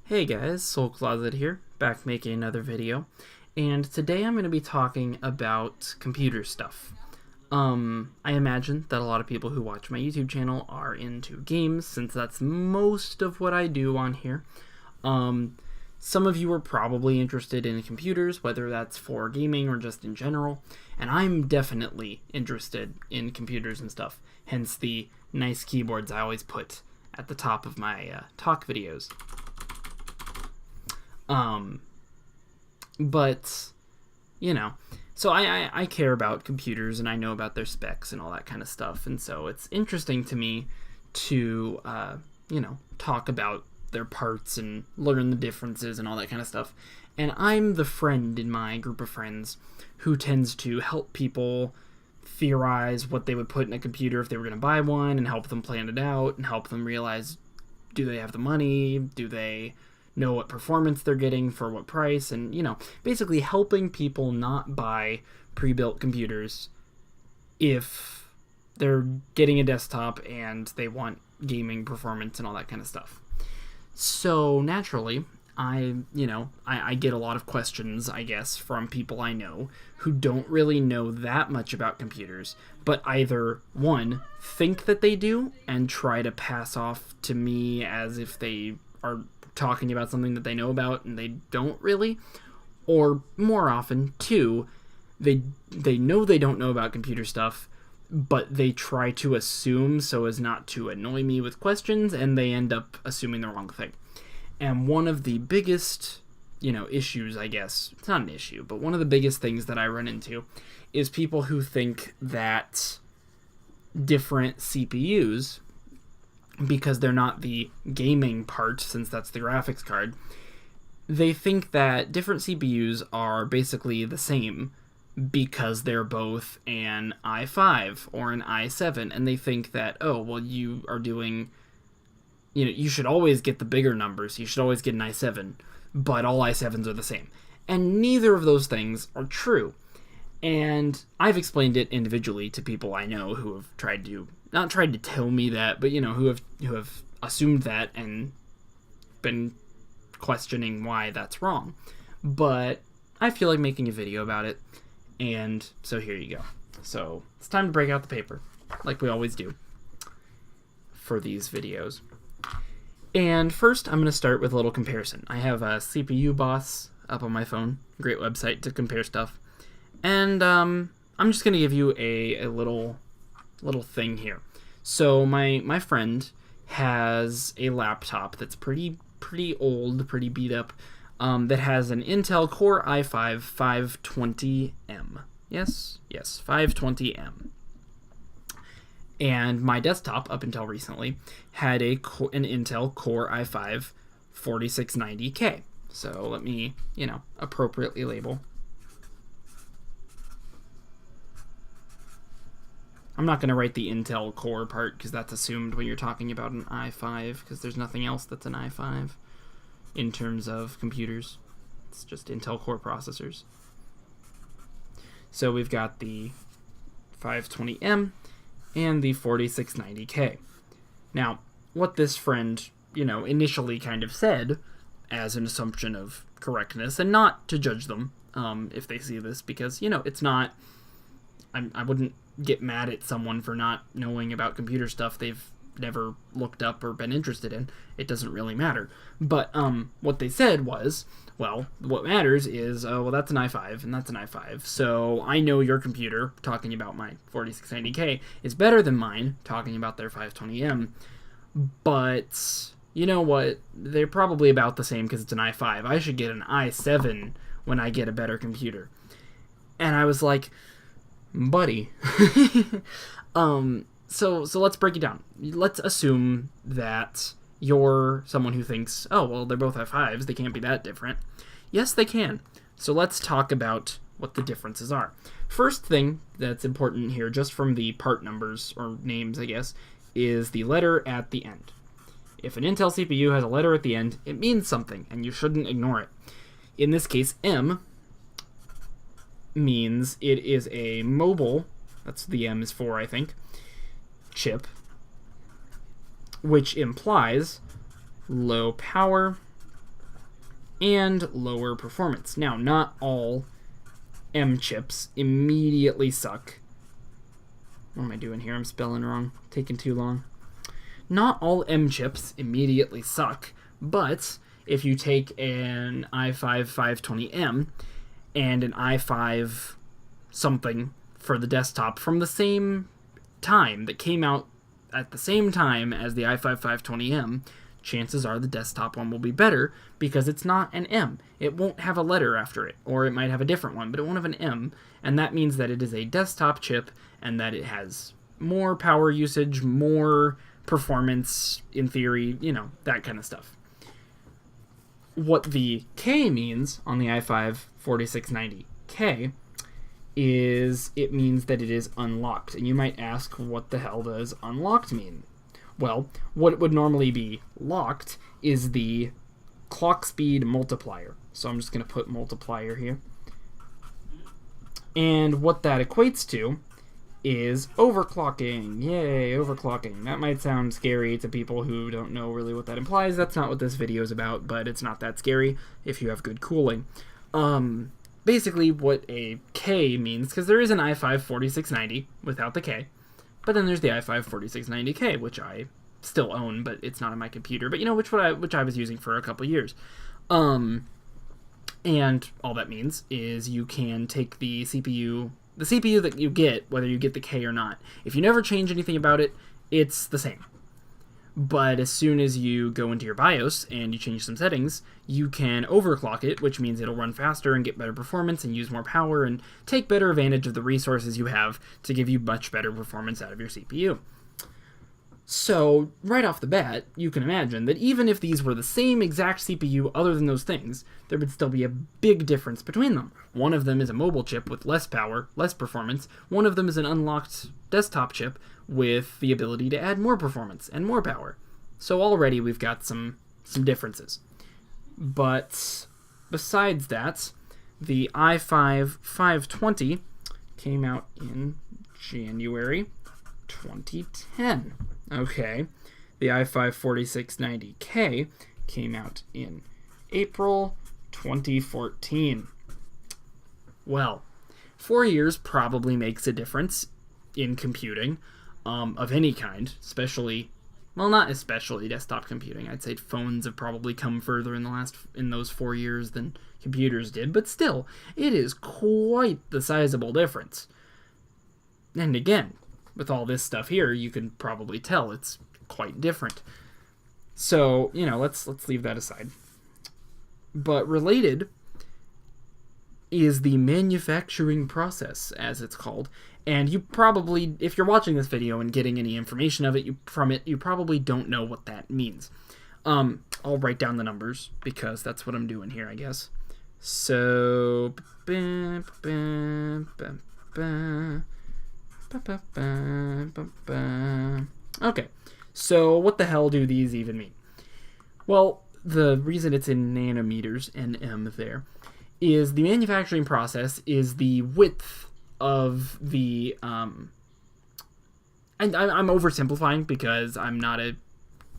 Hey guys, Soul Closet here, back making another video, and today I'm going to be talking about computer stuff. I imagine that a lot of people who watch my YouTube channel are into games, since that's most of what I do on here. Some of you are probably interested in computers, whether that's for gaming or just in general, and I'm definitely interested in computers and stuff, hence the nice keyboards I always put at the top of my talk videos. But, you know, so I care about computers and I know about their specs and all that kind of stuff, and so it's interesting to me to, talk about their parts and learn the differences and all that kind of stuff. And I'm the friend in my group of friends who tends to help people theorize what they would put in a computer if they were going to buy one, and help them plan it out and help them realize, do they have the money, do they know what performance they're getting for what price, and basically helping people not buy pre-built computers if they're getting a desktop and they want gaming performance and all that kind of stuff. So naturally, I get a lot of questions, I guess, from people I know who don't really know that much about computers, but either, one, think that they do and try to pass off to me as if they are talking about something that they know about and they don't really, or more often, two, they know they don't know about computer stuff, but they try to assume so as not to annoy me with questions, and they end up assuming the wrong thing. And one of the biggest, issues, I guess, it's not an issue, but one of the biggest things that I run into is people who think that different CPUs, because they're not the gaming part, since that's the graphics card, they think that different CPUs are basically the same because they're both an i5 or an i7, and they think that, oh, well, you are doing, you should always get the bigger numbers, you should always get an i7, but all i7s are the same. And neither of those things are true. And I've explained it individually to people I know who have not tried to tell me that, but who have assumed that and been questioning why that's wrong. But I feel like making a video about it, and so here you go. So it's time to break out the paper, like we always do for these videos. And first, I'm going to start with a little comparison. I have a CPU Boss up on my phone, great website to compare stuff. And I'm just going to give you a little thing here. So my friend has a laptop that's pretty old, pretty beat up, that has an Intel Core i5 520M. Yes, 520M. And my desktop, up until recently, had an Intel Core i5 4690K. So let me, appropriately label. I'm not going to write the Intel Core part because that's assumed when you're talking about an i5, because there's nothing else that's an i5 in terms of computers. It's just Intel Core processors. So we've got the 520M and the 4690K. Now, what this friend, initially kind of said as an assumption of correctness, and not to judge them if they see this, because, it's not, I wouldn't get mad at someone for not knowing about computer stuff they've never looked up or been interested in. It doesn't really matter. But what they said was, well, what matters is, well, that's an i5 and that's an i5. So I know your computer, talking about my 4690K, is better than mine, talking about their 520M. But you know what? They're probably about the same because it's an i5. I should get an i7 when I get a better computer. And I was like, buddy. So let's break it down. Let's assume that you're someone who thinks, oh, well, they're both i5s, they can't be that different. Yes, they can. So let's talk about what the differences are. First thing that's important here, just from the part numbers, or names, I guess, is the letter at the end. If an Intel CPU has a letter at the end, it means something, and you shouldn't ignore it. In this case, M means it is a mobile, that's the M is for, I think, chip, which implies low power, and lower performance. Now, not all M chips immediately suck. What am I doing here? I'm spelling wrong. Taking too long. Not all M chips immediately suck, but if you take an i5 520M and an i5 something for the desktop from the same time, that came out at the same time as the i5 520M, chances are the desktop one will be better because it's not an M. It won't have a letter after it, or it might have a different one, but it won't have an M, and that means that it is a desktop chip and that it has more power usage, more performance, in theory, you know, that kind of stuff. What the K means on the i5 4690K is it means that it is unlocked. And you might ask, what the hell does unlocked mean? Well, what would normally be locked is the clock speed multiplier. So I'm just going to put multiplier here. And what that equates to is overclocking. Yay, overclocking. That might sound scary to people who don't know really what that implies. That's not what this video is about, but it's not that scary if you have good cooling. Basically what a K means, because there is an i5 4690 without the K, but then there's the i5 4690K, which I still own, but it's not on my computer, but you know, which I was using for a couple years. And all that means is you can take the CPU that you get, whether you get the K or not. If you never change anything about it, it's the same. But as soon as you go into your BIOS and you change some settings, you can overclock it, which means it'll run faster and get better performance and use more power and take better advantage of the resources you have to give you much better performance out of your CPU. So, right off the bat, you can imagine that even if these were the same exact CPU other than those things, there would still be a big difference between them. One of them is a mobile chip with less power, less performance. One of them is an unlocked desktop chip with the ability to add more performance and more power. So already we've got some differences. But besides that, the i5 520 came out in January 2010. Okay, the i5 4690K came out in April 2014. Well, 4 years probably makes a difference in computing of any kind, especially, well, not especially desktop computing. I'd say phones have probably come further in those 4 years than computers did, but still, it is quite the sizable difference. And again, with all this stuff here, you can probably tell it's quite different. So, you know, let's leave that aside. But related is the manufacturing process, as it's called. And you probably, if you're watching this video and getting any information of it, you probably don't know what that means. I'll write down the numbers because that's what I'm doing here, I guess. So, okay, so what the hell do these even mean? Well, the reason it's in nanometers, nm there, is the manufacturing process is the width of the, and I'm oversimplifying because I'm not a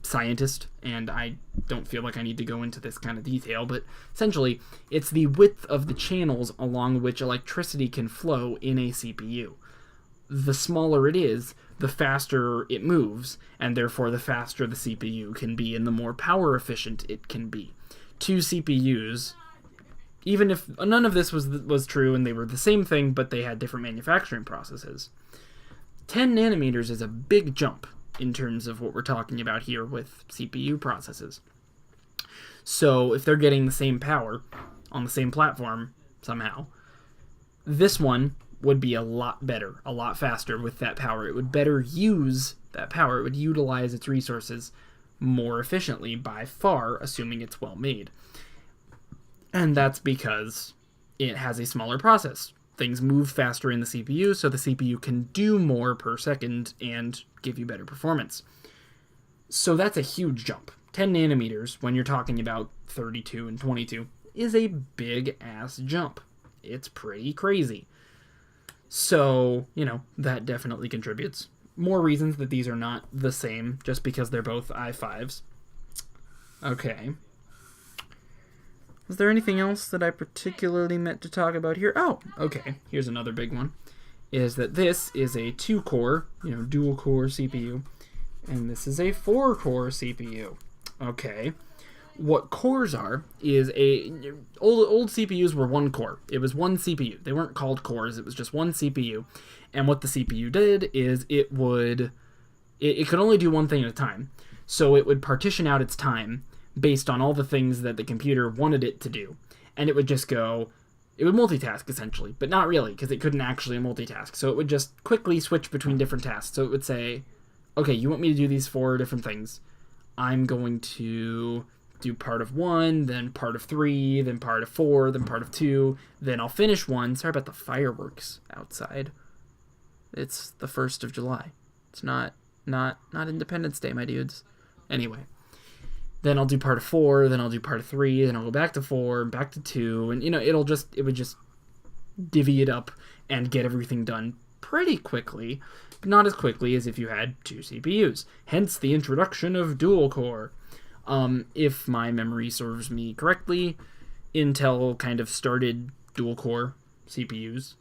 scientist and I don't feel like I need to go into this kind of detail, but essentially it's the width of the channels along which electricity can flow in a CPU. The smaller it is, the faster it moves, and therefore the faster the CPU can be and the more power efficient it can be. Two CPUs, even if none of this was true and they were the same thing but they had different manufacturing processes, 10 nanometers is a big jump in terms of what we're talking about here with CPU processes. So if they're getting the same power on the same platform somehow, this one would be a lot better, a lot faster with that power. It would better use that power. It would utilize its resources more efficiently by far, assuming it's well made. And that's because it has a smaller process. Things move faster in the CPU, so the CPU can do more per second and give you better performance. So that's a huge jump. 10 nanometers, when you're talking about 32 and 22, is a big-ass jump. It's pretty crazy. So, you know, that definitely contributes. More reasons that these are not the same, just because they're both i5s. Okay. Is there anything else that I particularly meant to talk about here? Oh, okay. Here's another big one. Is that this is a 2-core, dual-core CPU, and this is a 4-core CPU. Okay. What cores are is old CPUs were 1 core. It was 1 CPU. They weren't called cores. It was just 1 CPU. And what the CPU did is it could only do one thing at a time. So it would partition out its time based on all the things that the computer wanted it to do. And it would just go, it would multitask essentially, but not really, because it couldn't actually multitask. So it would just quickly switch between different tasks. So it would say, okay, you want me to do these 4 different things. I'm going to do part of 1, then part of 3, then part of 4, then part of 2, then I'll finish 1. Sorry about the fireworks outside. It's the 1st of July. It's not Independence Day, my dudes. Anyway, then I'll do part of 4, then I'll do part of 3, then I'll go back to 4, back to 2, and it would just divvy it up and get everything done pretty quickly, but not as quickly as if you had 2 CPUs. Hence the introduction of DualCore. If my memory serves me correctly, Intel kind of started dual-core CPUs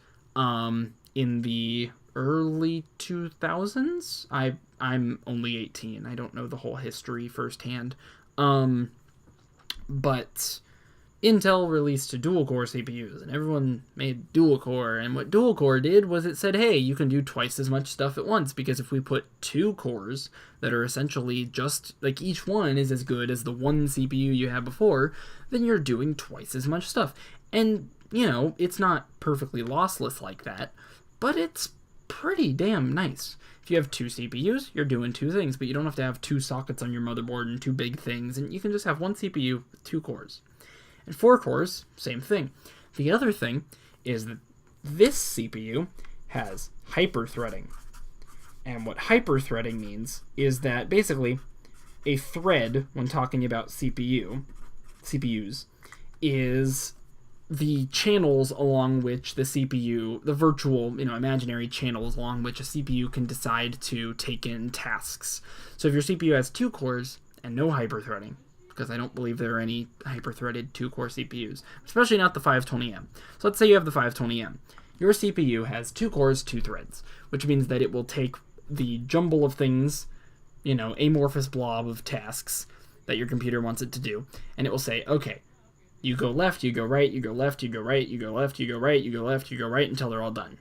in the early 2000s. I'm only 18. I don't know the whole history firsthand. But Intel released dual-core CPUs, and everyone made dual-core. And what dual-core did was it said, hey, you can do twice as much stuff at once, because if we put 2 cores that are essentially just, like, each one is as good as the 1 CPU you had before, then you're doing twice as much stuff. And, it's not perfectly lossless like that, but it's pretty damn nice. If you have 2 CPUs, you're doing 2 things, but you don't have to have 2 sockets on your motherboard and 2 big things, and you can just have 1 CPU with 2 cores. And 4 cores, same thing. The other thing is that this CPU has hyper-threading. And what hyper-threading means is that basically a thread, when talking about CPUs, is the channels along which the CPU, the virtual, imaginary channels along which a CPU can decide to take in tasks. So if your CPU has 2 cores and no hyper-threading, because I don't believe there are any hyper-threaded 2-core CPUs, especially not the 520M. So let's say you have the 520M. Your CPU has 2 cores, 2 threads, which means that it will take the jumble of things, amorphous blob of tasks that your computer wants it to do, and it will say, okay, you go left, you go right, you go left, you go right, you go left, you go right, you go left, you go right, until they're all done.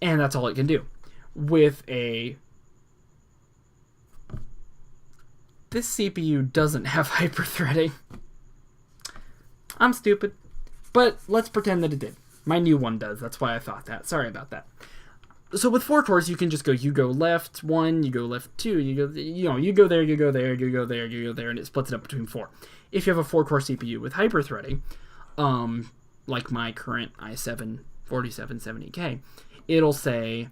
And that's all it can do. This CPU doesn't have hyper-threading. I'm stupid. But let's pretend that it did. My new one does. That's why I thought that. Sorry about that. So with 4 cores, you can just go, you go left 1, you go left 2, you go there, you go there, you go there, you go there, and it splits it up between 4. If you have a 4-core CPU with hyper-threading, like my current i7 4770K, it'll say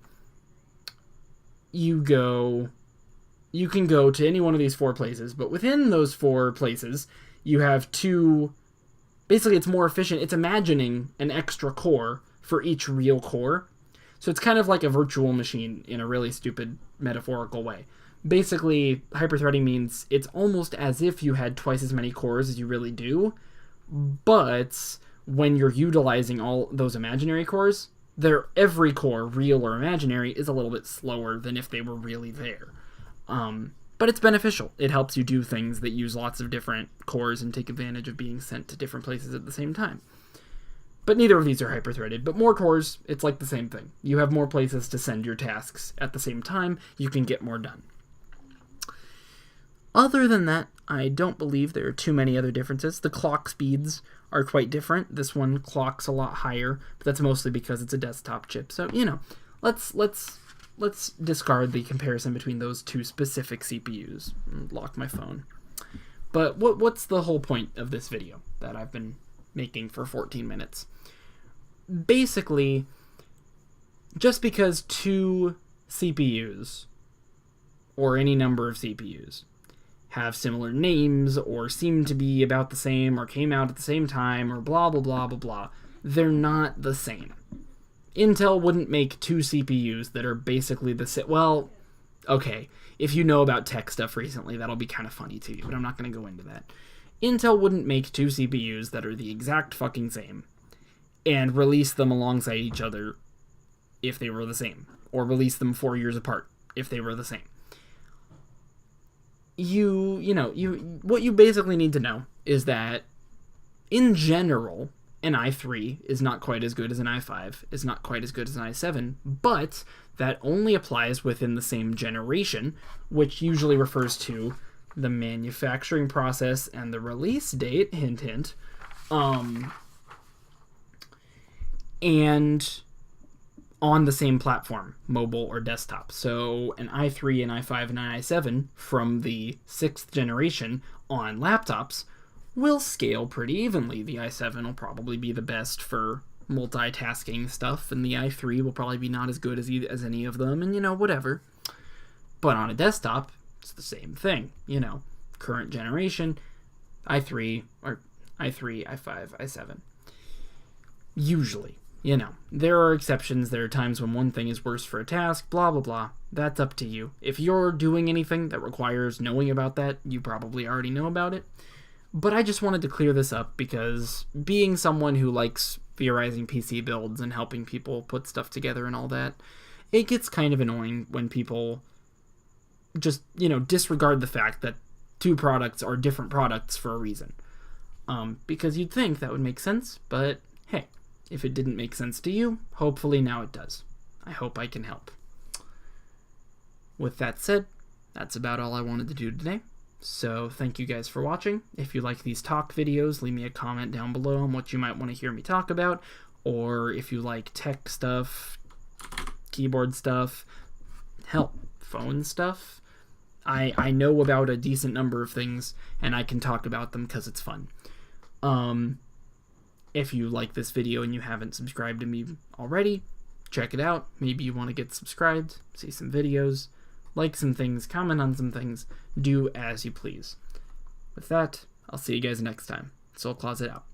you can go to any one of these 4 places, but within those 4 places, you have 2... Basically, it's more efficient. It's imagining an extra core for each real core. So it's kind of like a virtual machine in a really stupid metaphorical way. Basically, hyperthreading means it's almost as if you had twice as many cores as you really do, but when you're utilizing all those imaginary cores, every core, real or imaginary, is a little bit slower than if they were really there. But it's beneficial. It helps you do things that use lots of different cores and take advantage of being sent to different places at the same time. But neither of these are hyper-threaded. But more cores, it's like the same thing. You have more places to send your tasks at the same time. You can get more done. Other than that, I don't believe there are too many other differences. The clock speeds are quite different. This one clocks a lot higher, but that's mostly because it's a desktop chip. So, let's discard the comparison between those 2 specific CPUs. Lock my phone. But what's the whole point of this video that I've been making for 14 minutes? Basically, just because 2 CPUs, or any number of CPUs, have similar names, or seem to be about the same, or came out at the same time, or blah, blah, blah, blah, blah, they're not the same. Intel wouldn't make 2 CPUs that are basically the same. Well, okay, if you know about tech stuff recently, that'll be kind of funny to you, but I'm not going to go into that. Intel wouldn't make two CPUs that are the exact fucking same and release them alongside each other if they were the same, or release them 4 years apart if they were the same. What you basically need to know is that in general, an i3 is not quite as good as an i5, is not quite as good as an i7, but that only applies within the same generation, which usually refers to the manufacturing process and the release date, hint hint, and on the same platform, mobile or desktop. So an i3, an i5, and an i7 from the 6th generation on laptops will scale pretty evenly. The i7 will probably be the best for multitasking stuff, and the i3 will probably be not as good as any of them, and whatever. But on a desktop, it's the same thing. Current generation, i3, i5, i7. Usually. There are exceptions. There are times when one thing is worse for a task, blah, blah, blah. That's up to you. If you're doing anything that requires knowing about that, you probably already know about it. But I just wanted to clear this up because being someone who likes theorizing PC builds and helping people put stuff together and all that, it gets kind of annoying when people just, disregard the fact that two products are different products for a reason. Because you'd think that would make sense, but hey, if it didn't make sense to you, hopefully now it does. I hope I can help. With that said, that's about all I wanted to do today. So thank you guys for watching. If you like these talk videos, leave me a comment down below on what you might want to hear me talk about, or if you like tech stuff, keyboard stuff, hell, phone stuff. I know about a decent number of things, and I can talk about them because it's fun. If you like this video and you haven't subscribed to me already, check it out. Maybe you want to get subscribed, see some videos, like some things, comment on some things, do as you please. With that, I'll see you guys next time. Soul Closet out.